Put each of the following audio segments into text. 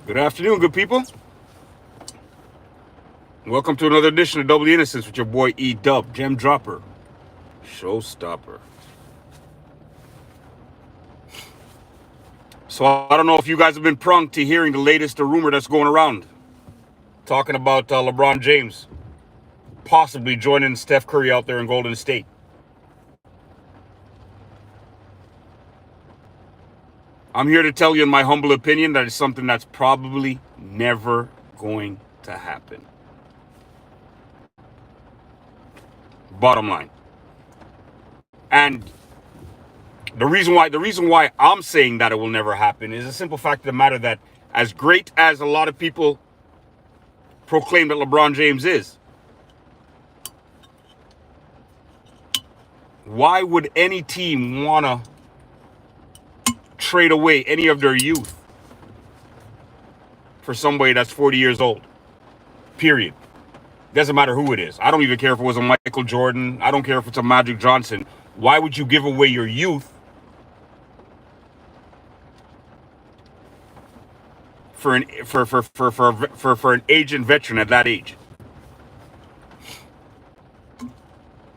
Good afternoon, good people. Welcome to another edition of Double the Innocence with your boy E-Dub, Gem Dropper, Showstopper. So I don't know if you guys have been prung to hearing the latest rumor that's going around, talking about LeBron James possibly joining Steph Curry out there in Golden State. I'm here to tell you, in my humble opinion, that it's something that's probably never going to happen. Bottom line. And the reason why I'm saying that it will never happen is a simple fact of the matter that, as great as a lot of people proclaim that LeBron James is, why would any team want to trade away any of their youth for somebody that's 40 years old? Period. Doesn't matter who it is. I don't even care if it was a Michael Jordan. I don't care if it's a Magic Johnson. Why would you give away your youth for an aging veteran at that age?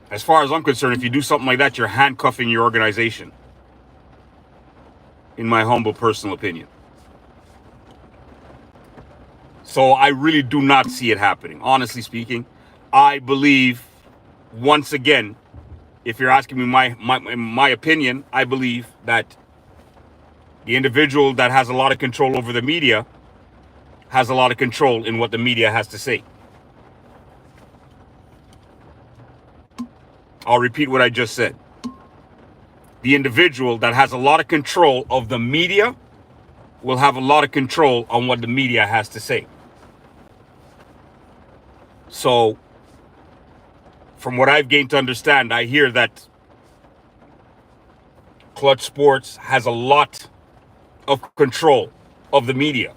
As far as I'm concerned, if you do something like that, you're handcuffing your organization, in my humble personal opinion. So I really do not see it happening. Honestly speaking, I believe, once again, if you're asking me my opinion, I believe that the individual that has a lot of control over the media has a lot of control in what the media has to say. I'll repeat what I just said. The individual that has a lot of control of the media will have a lot of control on what the media has to say. So, from what I've gained to understand, I hear that Clutch Sports has a lot of control of the media.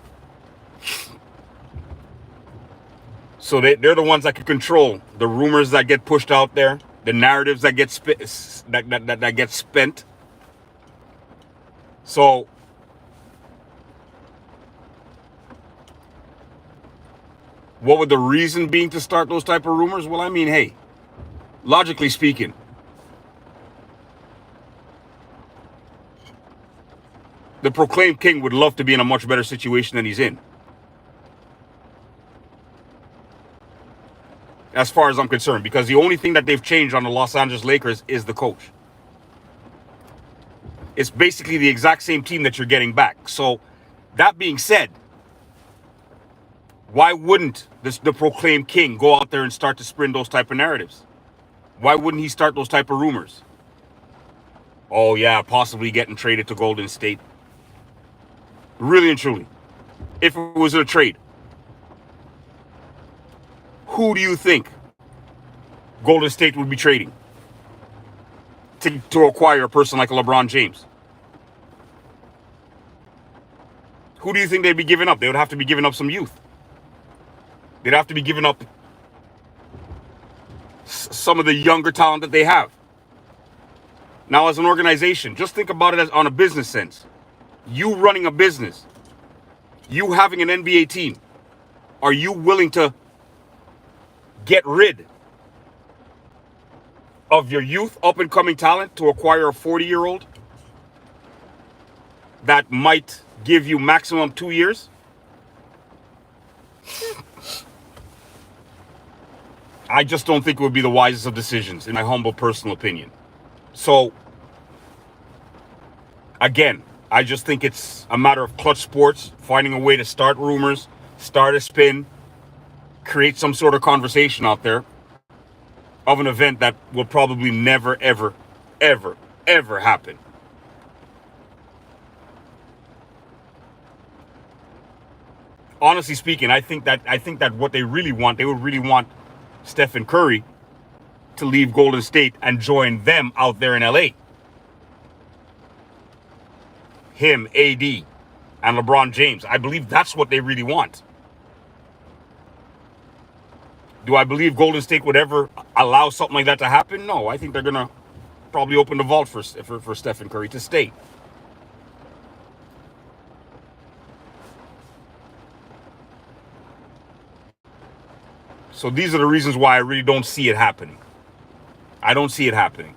So they're the ones that can control the rumors that get pushed out there, the narratives that get that get spent. So what would the reason being to start those type of rumors? Well, I mean, hey, logically speaking, the proclaimed king would love to be in a much better situation than he's in. As far as I'm concerned, because the only thing that they've changed on the Los Angeles Lakers is the coach. It's basically the exact same team that you're getting back. So, that being said, why wouldn't the proclaimed king go out there and start to spin those type of narratives? Why wouldn't he start those type of rumors? Oh yeah, possibly getting traded to Golden State. Really and truly, if it was a trade, who do you think Golden State would be trading to acquire a person like a LeBron James? Who do you think they'd be giving up? They would have to be giving up some youth. They'd have to be giving up some of the younger talent that they have. Now, as an organization, just think about it as on a business sense. You running a business, you having an NBA team, are you willing to get rid of your youth, up-and-coming talent to acquire a 40-year-old that might give you maximum 2 years? I just don't think it would be the wisest of decisions, in my humble personal opinion. So, again, I just think it's a matter of Clutch Sports finding a way to start rumors, start a spin, create some sort of conversation out there of an event that will probably never, ever, ever, ever happen. Honestly speaking, I think that what they would really want Stephen Curry to leave Golden State and join them out there in LA. Him, AD, and LeBron James. I believe that's what they really want. Do I believe Golden State would ever allow something like that to happen? No, I think they're going to probably open the vault for Stephen Curry to stay. So these are the reasons why I really don't see it happening. I don't see it happening.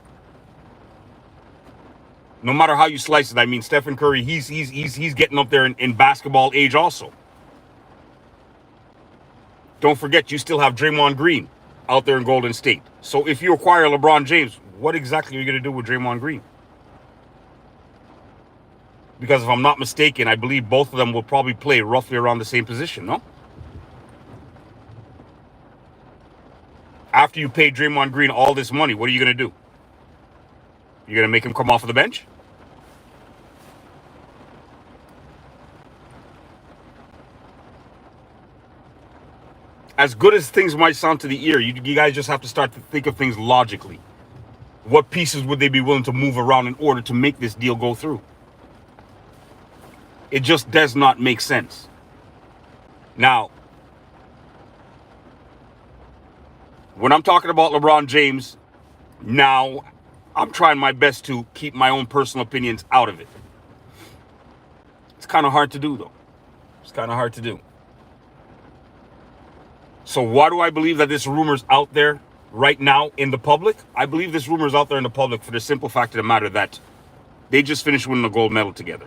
No matter how you slice it, I mean, Stephen Curry, he's getting up there in basketball age also. Don't forget, you still have Draymond Green out there in Golden State. So if you acquire LeBron James, what exactly are you going to do with Draymond Green? Because if I'm not mistaken, I believe both of them will probably play roughly around the same position, no? After you pay Draymond Green all this money, what are you going to do? You're going to make him come off of the bench? As good as things might sound to the ear, you guys just have to start to think of things logically. What pieces would they be willing to move around in order to make this deal go through? It just does not make sense. Now, when I'm talking about LeBron James, now I'm trying my best to keep my own personal opinions out of it. It's kind of hard to do, though. It's kind of hard to do. So why do I believe that this rumor's out there right now in the public? I believe this rumor's out there in the public for the simple fact of the matter that they just finished winning a gold medal together.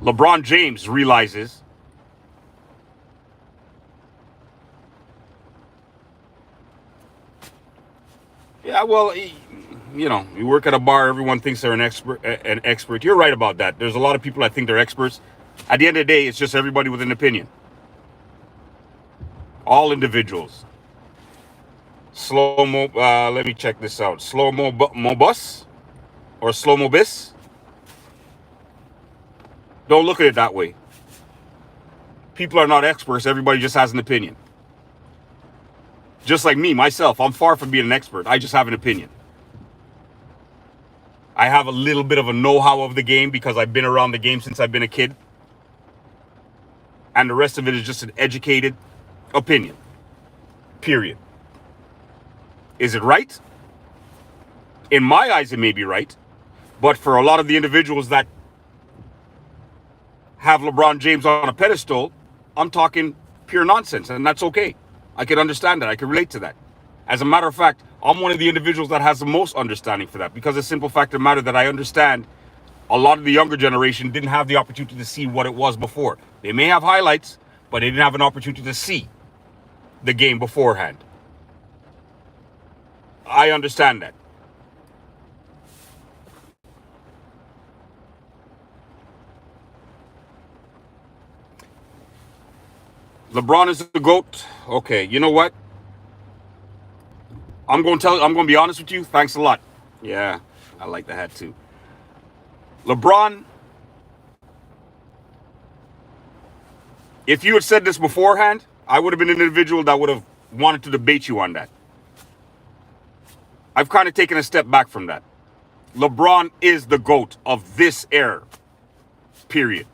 LeBron James realizes yeah, well, you know, you work at a bar, everyone thinks they're an expert. You're right about that. There's a lot of people that think they're experts. At the end of the day, it's just everybody with an opinion. All individuals. Slow-mo, let me check this out. Slow-mo bus or slow-mo bis. Don't look at it that way. People are not experts. Everybody just has an opinion. Just like me, myself, I'm far from being an expert. I just have an opinion. I have a little bit of a know-how of the game because I've been around the game since I've been a kid. And the rest of it is just an educated opinion. Period. Is it right? In my eyes, it may be right. But for a lot of the individuals that have LeBron James on a pedestal, I'm talking pure nonsense, and that's okay. I can understand that. I can relate to that. As a matter of fact, I'm one of the individuals that has the most understanding for that because the simple fact of the matter that I understand a lot of the younger generation didn't have the opportunity to see what it was before. They may have highlights, but they didn't have an opportunity to see the game beforehand. I understand that. LeBron is the GOAT. Okay, you know what? I'm going to be honest with you. Thanks a lot. Yeah, I like the hat too. LeBron, if you had said this beforehand, I would have been an individual that would have wanted to debate you on that. I've kind of taken a step back from that. LeBron is the GOAT of this era. Period.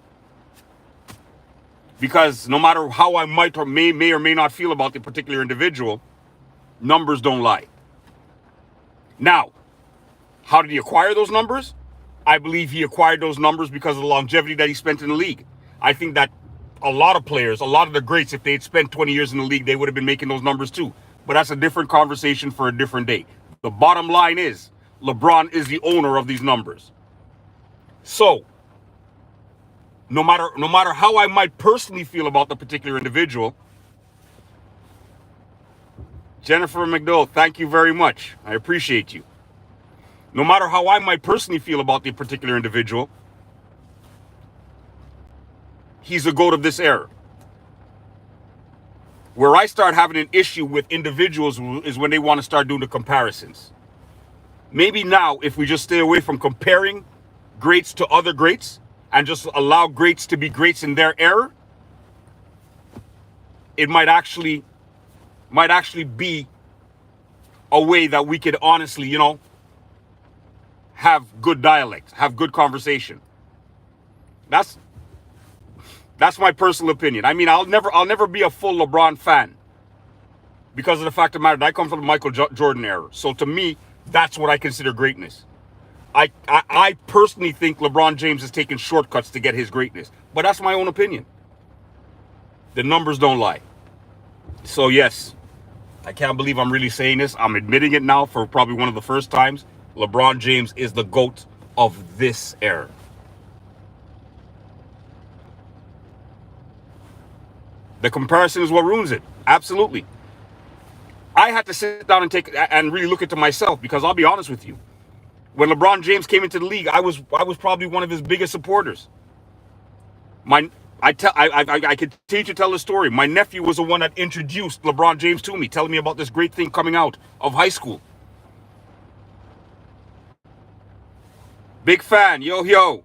Because no matter how I might or may or may not feel about the particular individual, numbers don't lie. Now, how did he acquire those numbers? I believe he acquired those numbers because of the longevity that he spent in the league. I think that a lot of players, a lot of the greats, if they had spent 20 years in the league, they would have been making those numbers too. But that's a different conversation for a different day. The bottom line is, LeBron is the owner of these numbers. So, no matter how I might personally feel about the particular individual, Jennifer McDowell, thank you very much. I appreciate you. No matter how I might personally feel about the particular individual, he's the GOAT of this era. Where I start having an issue with individuals is when they want to start doing the comparisons. Maybe now, if we just stay away from comparing greats to other greats and just allow greats to be greats in their era, it might actually be a way that we could honestly, have good dialect, have good conversation. That's my personal opinion. I mean, I'll never be a full LeBron fan because of the fact of the matter that I come from the Michael Jordan era. So to me, that's what I consider greatness. I personally think LeBron James has taken shortcuts to get his greatness, but that's my own opinion. The numbers don't lie. So yes, I can't believe I'm really saying this. I'm admitting it now for probably one of the first times. LeBron James is the GOAT of this era. The comparison is what ruins it. Absolutely. I had to sit down and take and really look into myself, because I'll be honest with you. When LeBron James came into the league, I was probably one of his biggest supporters. I continue to tell the story. My nephew was the one that introduced LeBron James to me, telling me about this great thing coming out of high school. Big fan, yo.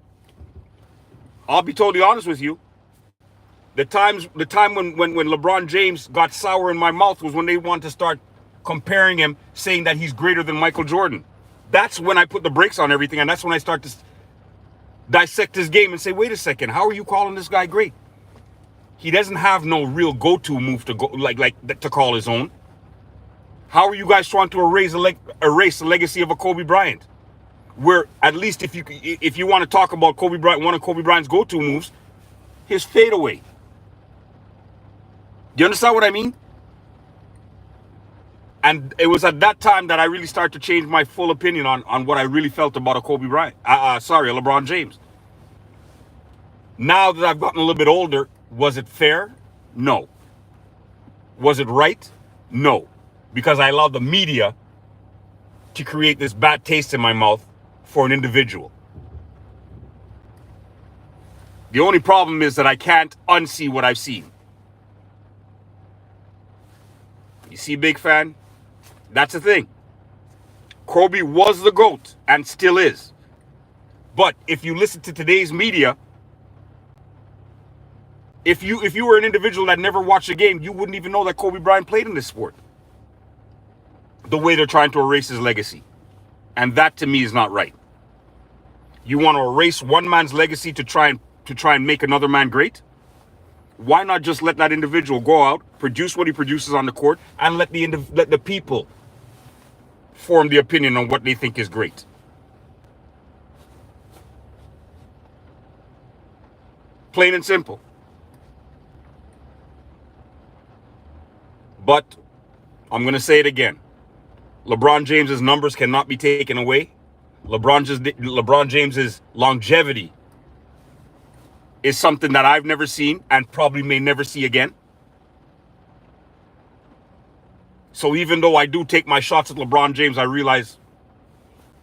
I'll be totally honest with you. The time when LeBron James got sour in my mouth was when they wanted to start comparing him, saying that he's greater than Michael Jordan. That's when I put the brakes on everything, and that's when I start to dissect his game and say, wait a second, how are you calling this guy great? He doesn't have no real go-to move to go to call his own. How are you guys trying to erase the legacy of a Kobe Bryant? Where at least if you want to talk about Kobe Bryant, one of Kobe Bryant's go-to moves, his fadeaway. Do you understand what I mean? And it was at that time that I really started to change my full opinion on what I really felt about a Kobe Bryant. A LeBron James. Now that I've gotten a little bit older, was it fair? No. Was it right? No. Because I allowed the media to create this bad taste in my mouth for an individual. The only problem is that I can't unsee what I've seen. You see, big fan? That's the thing. Kobe was the GOAT and still is. But if you listen to today's media, if you were an individual that never watched a game, you wouldn't even know that Kobe Bryant played in this sport. The way they're trying to erase his legacy. And that to me is not right. You want to erase one man's legacy to try and make another man great? Why not just let that individual go out, produce what he produces on the court, and let the people form the opinion on what they think is great? Plain and simple. But I'm going to say it again. LeBron James's numbers cannot be taken away. LeBron James's longevity is something that I've never seen and probably may never see again. So even though I do take my shots at LeBron James, I realize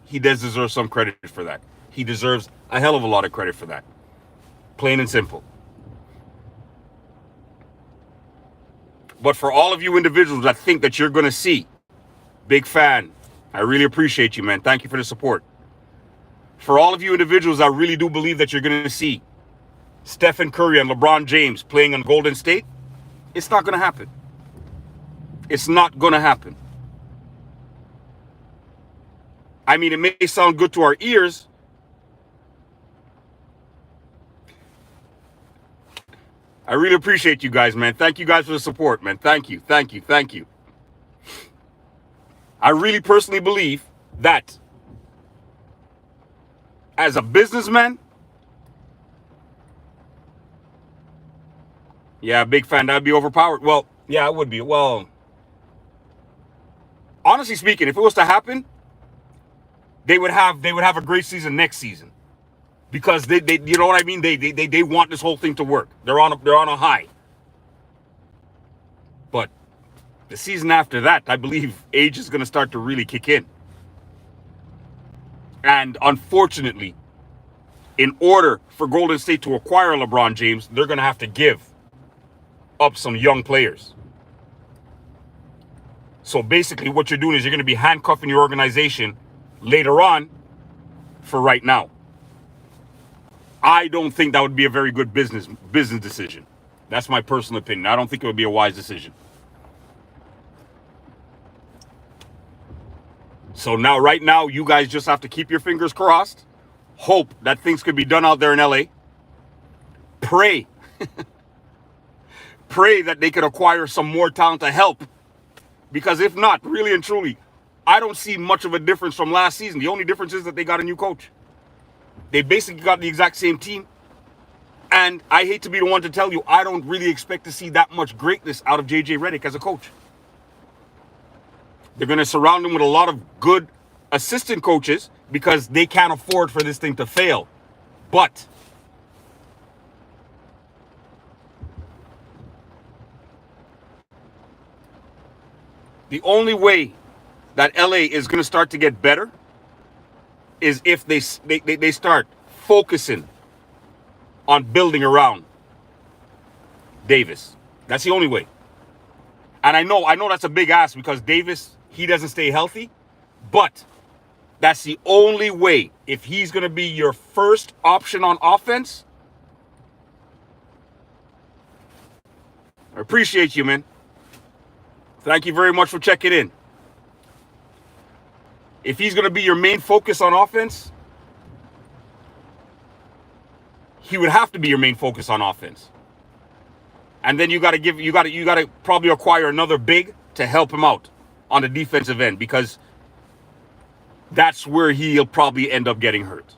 he does deserve some credit for that. He deserves a hell of a lot of credit for that. Plain and simple. But for all of you individuals that think that you're going to see, big fan, I really appreciate you, man. Thank you for the support. For all of you individuals that really do believe that you're going to see Stephen Curry and LeBron James playing on Golden State, it's not going to happen. It's not going to happen. I mean, it may sound good to our ears. I really appreciate you guys, man. Thank you guys for the support, man. Thank you. I really personally believe that as a businessman, yeah, big fan, that'd be overpowered. Well, yeah, it would be. Well, honestly speaking, if it was to happen, they would have a great season next season. Because they you know what I mean? They want this whole thing to work. They're on a high. But the season after that, I believe age is going to start to really kick in. And unfortunately, in order for Golden State to acquire LeBron James, they're going to have to give up some young players. So basically what you're doing is you're going to be handcuffing your organization later on for right now. I don't think that would be a very good business decision. That's my personal opinion. I don't think it would be a wise decision. So now, right now, you guys just have to keep your fingers crossed. Hope that things could be done out there in LA. Pray. Pray that they could acquire some more talent to help. Because if not, really and truly, I don't see much of a difference from last season. The only difference is that they got a new coach. They basically got the exact same team. And I hate to be the one to tell you, I don't really expect to see that much greatness out of J.J. Redick as a coach. They're going to surround him with a lot of good assistant coaches because they can't afford for this thing to fail. But the only way that LA is going to start to get better is if they start focusing on building around Davis. That's the only way. And I know that's a big ask because Davis, he doesn't stay healthy, but that's the only way. If he's going to be your first option on offense, I appreciate you, man. Thank you very much for checking in. If he's going to be your main focus on offense, he would have to be your main focus on offense. And then you got to probably acquire another big to help him out on the defensive end because that's where he'll probably end up getting hurt.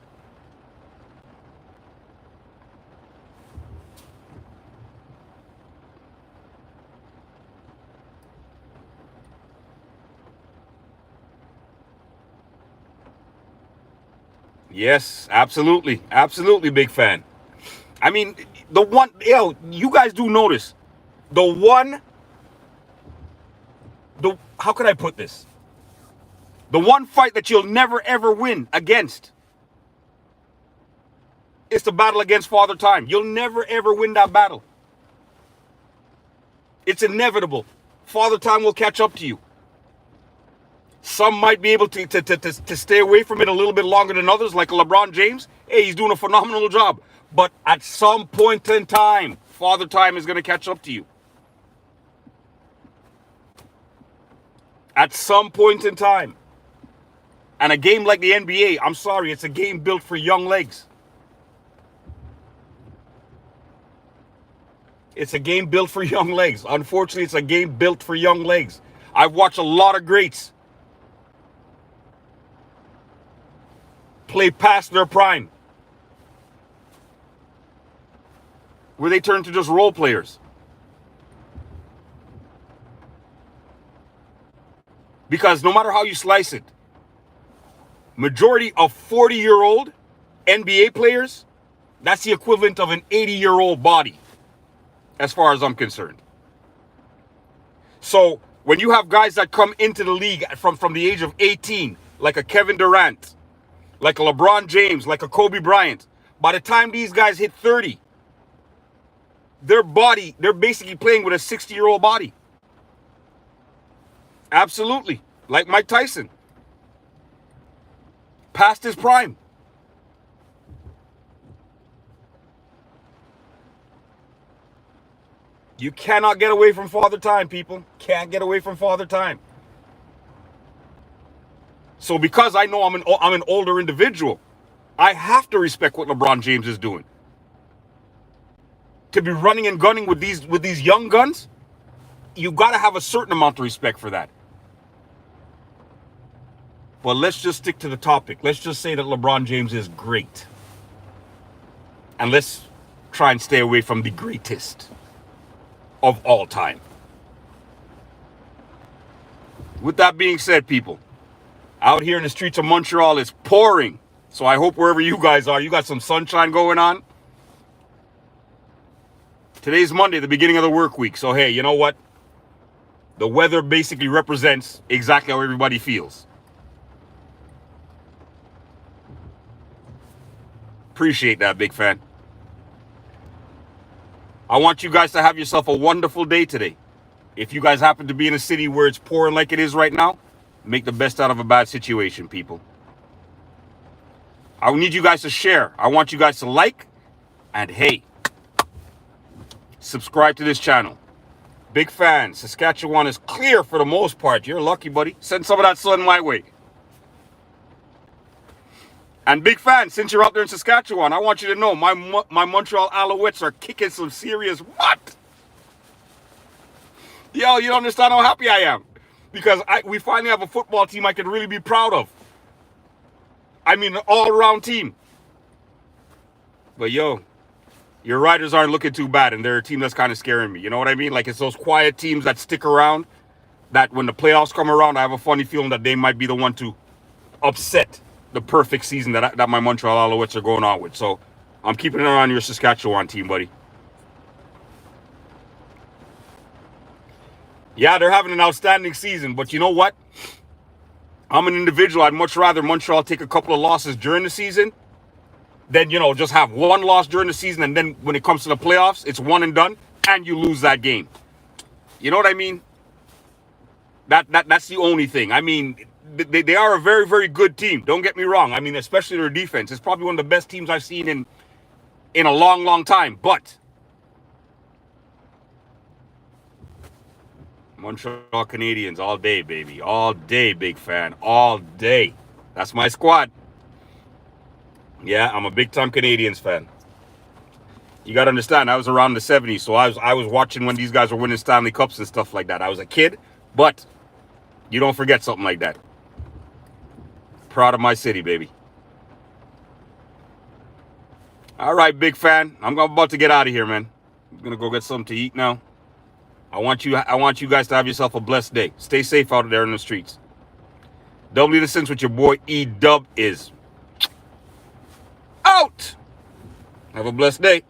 Yes, absolutely. Absolutely, big fan. I mean, you guys do notice how could I put this? The one fight that you'll never ever win against is the battle against Father Time. You'll never ever win that battle. It's inevitable. Father Time will catch up to you. Some might be able to stay away from it a little bit longer than others, like LeBron James. Hey, he's doing a phenomenal job. But at some point in time, Father Time is going to catch up to you. At some point in time. And a game like the NBA, I'm sorry, it's a game built for young legs. It's a game built for young legs. Unfortunately, it's a game built for young legs. I've watched a lot of greats play past their prime, where they turn to just role players. Because no matter how you slice it, majority of 40-year-old NBA players, that's the equivalent of an 80-year-old body, as far as I'm concerned. So when you have guys that come into the league from the age of 18, like a Kevin Durant, like a LeBron James, like a Kobe Bryant, by the time these guys hit 30, they're basically playing with a 60-year-old body. Absolutely. Like Mike Tyson. Past his prime. You cannot get away from Father Time, people. Can't get away from Father Time. So because I know I'm an older individual, I have to respect what LeBron James is doing. To be running and gunning with these young guns, you got to have a certain amount of respect for that. But let's just stick to the topic. Let's just say that LeBron James is great. And let's try and stay away from the greatest of all time. With that being said, people, out here in the streets of Montreal, it's pouring. So I hope wherever you guys are, you got some sunshine going on. Today's Monday, the beginning of the work week. So, hey, you know what? The weather basically represents exactly how everybody feels. Appreciate that, big fan. I want you guys to have yourself a wonderful day today. If you guys happen to be in a city where it's pouring like it is right now, make the best out of a bad situation, people. I need you guys to share. I want you guys to like. And hey, subscribe to this channel. Big fan. Saskatchewan is clear for the most part. You're lucky, buddy. Send some of that sun my way. And big fan, since you're out there in Saskatchewan, I want you to know my Montreal Alouettes are kicking some serious butt. Yo, you don't understand how happy I am. Because we finally have a football team I can really be proud of. I mean, an all-around team. But yo, Your Riders aren't looking too bad, and they're a team that's kind of scaring me. You know what I mean? Like, it's those quiet teams that stick around, that when the playoffs come around, I have a funny feeling that they might be the one to upset the perfect season that my Montreal Alouettes are going on with. So I'm keeping an eye on your Saskatchewan team, buddy. Yeah, they're having an outstanding season, but you know what? I'm an individual. I'd much rather Montreal take a couple of losses during the season than, just have one loss during the season, and then when it comes to the playoffs, it's one and done, and you lose that game. You know what I mean? That's the only thing. I mean, they are a very, very good team. Don't get me wrong. I mean, especially their defense. It's probably one of the best teams I've seen in a long, long time. But Montreal Canadiens all day, baby. All day, big fan. All day. That's my squad. Yeah, I'm a big-time Canadiens fan. You got to understand, I was around the 70s, so I was watching when these guys were winning Stanley Cups and stuff like that. I was a kid, but you don't forget something like that. Proud of my city, baby. All right, big fan. I'm about to get out of here, man. I'm going to go get something to eat now. I want you guys to have yourself a blessed day. Stay safe out there in the streets. Double the Innocence with your boy E-Dub is out. Have a blessed day.